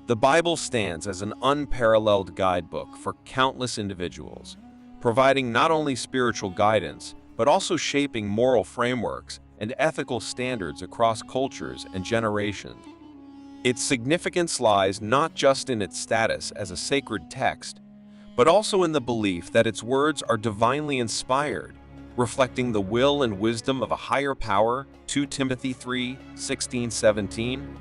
The Bible stands as an unparalleled guidebook for countless individuals, providing not only spiritual guidance, but also shaping moral frameworks and ethical standards across cultures and generations. Its significance lies not just in its status as a sacred text, but also in the belief that its words are divinely inspired, reflecting the will and wisdom of a higher power, 2 Timothy 3:16-17.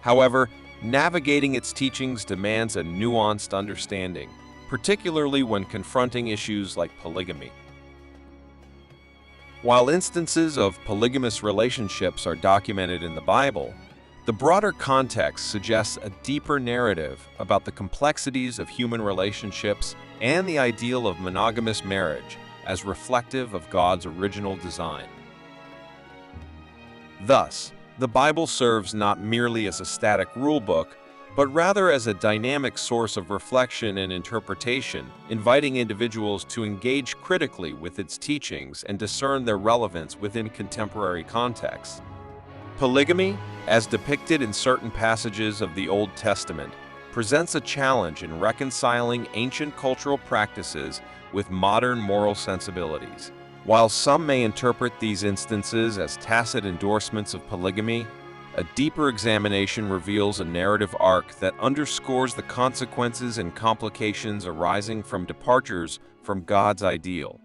However, navigating its teachings demands a nuanced understanding, particularly when confronting issues like polygamy. While instances of polygamous relationships are documented in the Bible, the broader context suggests a deeper narrative about the complexities of human relationships and the ideal of monogamous marriage as reflective of God's original design. Thus, the Bible serves not merely as a static rulebook, but rather as a dynamic source of reflection and interpretation, inviting individuals to engage critically with its teachings and discern their relevance within contemporary contexts. Polygamy, as depicted in certain passages of the Old Testament, presents a challenge in reconciling ancient cultural practices with modern moral sensibilities. While some may interpret these instances as tacit endorsements of polygamy, a deeper examination reveals a narrative arc that underscores the consequences and complications arising from departures from God's ideal.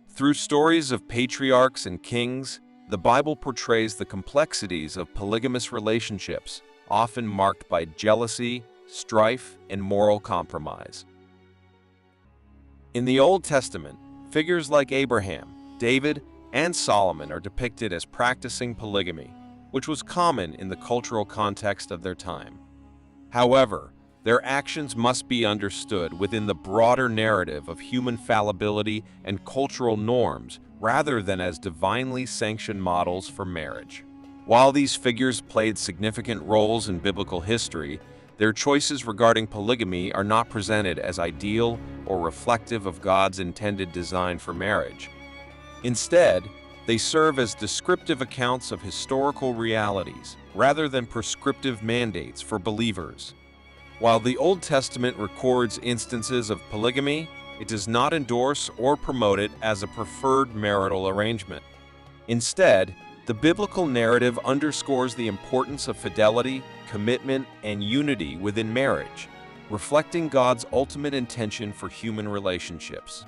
Through stories of patriarchs and kings, the Bible portrays the complexities of polygamous relationships, often marked by jealousy, strife, and moral compromise. In the Old Testament, figures like Abraham, David, and Solomon are depicted as practicing polygamy, which was common in the cultural context of their time. However, their actions must be understood within the broader narrative of human fallibility and cultural norms rather than as divinely sanctioned models for marriage. While these figures played significant roles in biblical history, their choices regarding polygamy are not presented as ideal or reflective of God's intended design for marriage. Instead, they serve as descriptive accounts of historical realities rather than prescriptive mandates for believers. While the Old Testament records instances of polygamy, it does not endorse or promote it as a preferred marital arrangement. Instead, the biblical narrative underscores the importance of fidelity, commitment, and unity within marriage, reflecting God's ultimate intention for human relationships.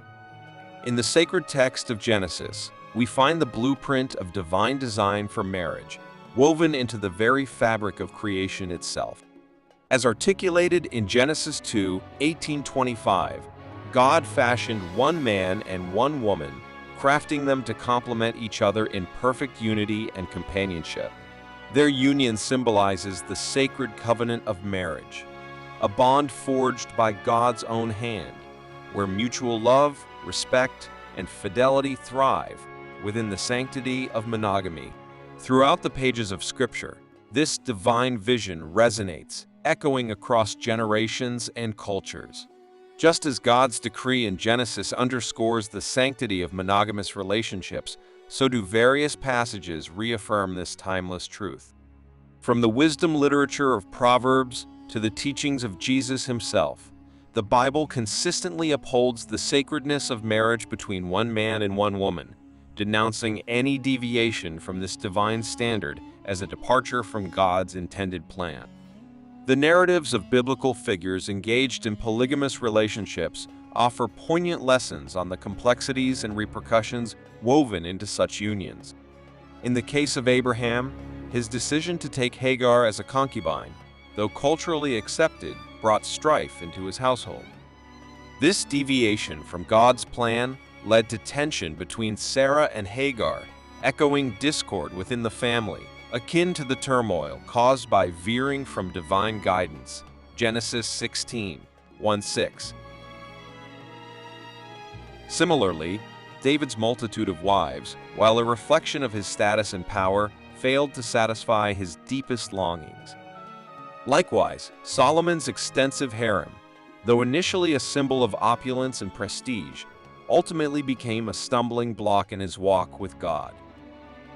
In the sacred text of Genesis, we find the blueprint of divine design for marriage, woven into the very fabric of creation itself. As articulated in Genesis 2:18-25, God fashioned one man and one woman, crafting them to complement each other in perfect unity and companionship. Their union symbolizes the sacred covenant of marriage, a bond forged by God's own hand, where mutual love, respect, and fidelity thrive within the sanctity of monogamy. Throughout the pages of Scripture, this divine vision resonates, echoing across generations and cultures. Just as God's decree in Genesis underscores the sanctity of monogamous relationships, so do various passages reaffirm this timeless truth. From the wisdom literature of Proverbs to the teachings of Jesus himself, the Bible consistently upholds the sacredness of marriage between one man and one woman, denouncing any deviation from this divine standard as a departure from God's intended plan. The narratives of biblical figures engaged in polygamous relationships offer poignant lessons on the complexities and repercussions woven into such unions. In the case of Abraham, his decision to take Hagar as a concubine, though culturally accepted, brought strife into his household. This deviation from God's plan led to tension between Sarah and Hagar, echoing discord within the family, akin to the turmoil caused by veering from divine guidance. Genesis 16:1-6. Similarly, David's multitude of wives, while a reflection of his status and power, failed to satisfy his deepest longings. Likewise, Solomon's extensive harem, though initially a symbol of opulence and prestige, ultimately became a stumbling block in his walk with God.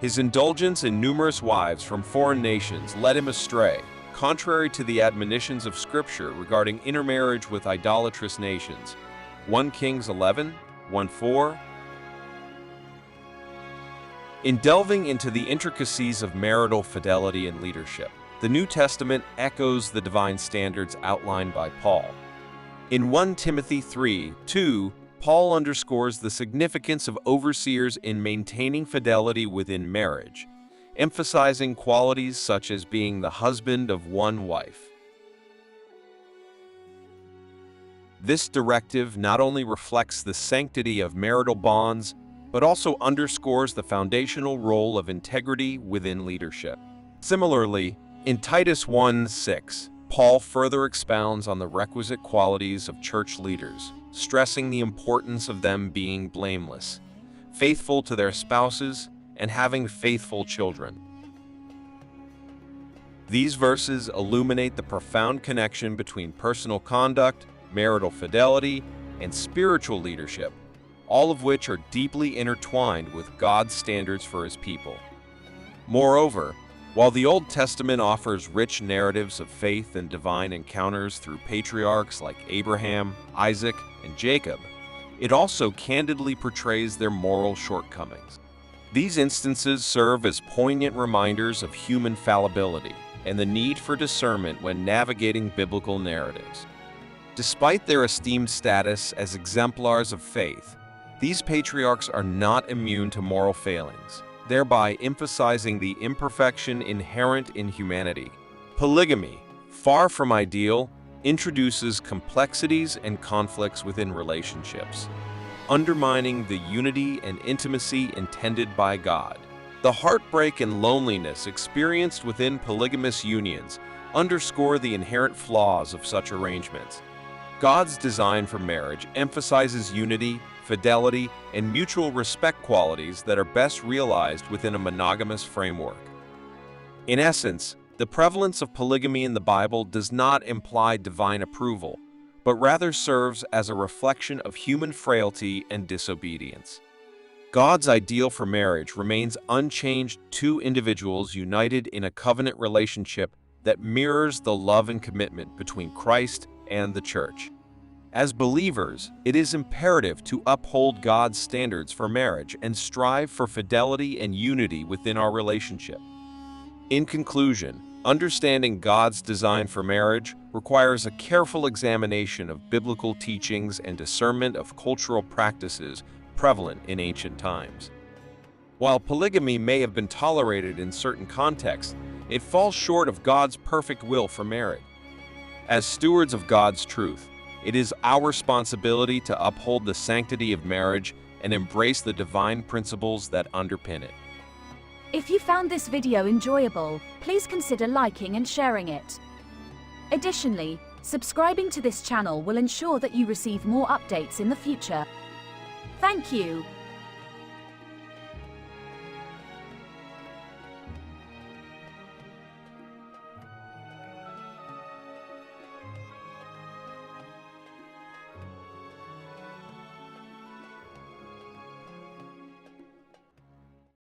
His indulgence in numerous wives from foreign nations led him astray, contrary to the admonitions of Scripture regarding intermarriage with idolatrous nations. 1 Kings 11:1-4. In delving into the intricacies of marital fidelity and leadership, the New Testament echoes the divine standards outlined by Paul. In 1 Timothy 3:2, Paul underscores the significance of overseers in maintaining fidelity within marriage, emphasizing qualities such as being the husband of one wife. This directive not only reflects the sanctity of marital bonds, but also underscores the foundational role of integrity within leadership. Similarly, in Titus 1:6, Paul further expounds on the requisite qualities of church leaders, stressing the importance of them being blameless, faithful to their spouses, and having faithful children. These verses illuminate the profound connection between personal conduct, marital fidelity, and spiritual leadership, all of which are deeply intertwined with God's standards for His people. Moreover, while the Old Testament offers rich narratives of faith and divine encounters through patriarchs like Abraham, Isaac, and Jacob, it also candidly portrays their moral shortcomings. These instances serve as poignant reminders of human fallibility and the need for discernment when navigating biblical narratives. Despite their esteemed status as exemplars of faith, these patriarchs are not immune to moral failings, thereby emphasizing the imperfection inherent in humanity. Polygamy, far from ideal, introduces complexities and conflicts within relationships, undermining the unity and intimacy intended by God. The heartbreak and loneliness experienced within polygamous unions underscore the inherent flaws of such arrangements. God's design for marriage emphasizes unity, fidelity, and mutual respect qualities that are best realized within a monogamous framework. In essence, the prevalence of polygamy in the Bible does not imply divine approval, but rather serves as a reflection of human frailty and disobedience. God's ideal for marriage remains unchanged: two individuals united in a covenant relationship that mirrors the love and commitment between Christ and the Church. As believers, it is imperative to uphold God's standards for marriage and strive for fidelity and unity within our relationship. In conclusion, understanding God's design for marriage requires a careful examination of biblical teachings and discernment of cultural practices prevalent in ancient times. While polygamy may have been tolerated in certain contexts, it falls short of God's perfect will for marriage. As stewards of God's truth, it is our responsibility to uphold the sanctity of marriage and embrace the divine principles that underpin it. If you found this video enjoyable, please consider liking and sharing it. Additionally, subscribing to this channel will ensure that you receive more updates in the future. Thank you.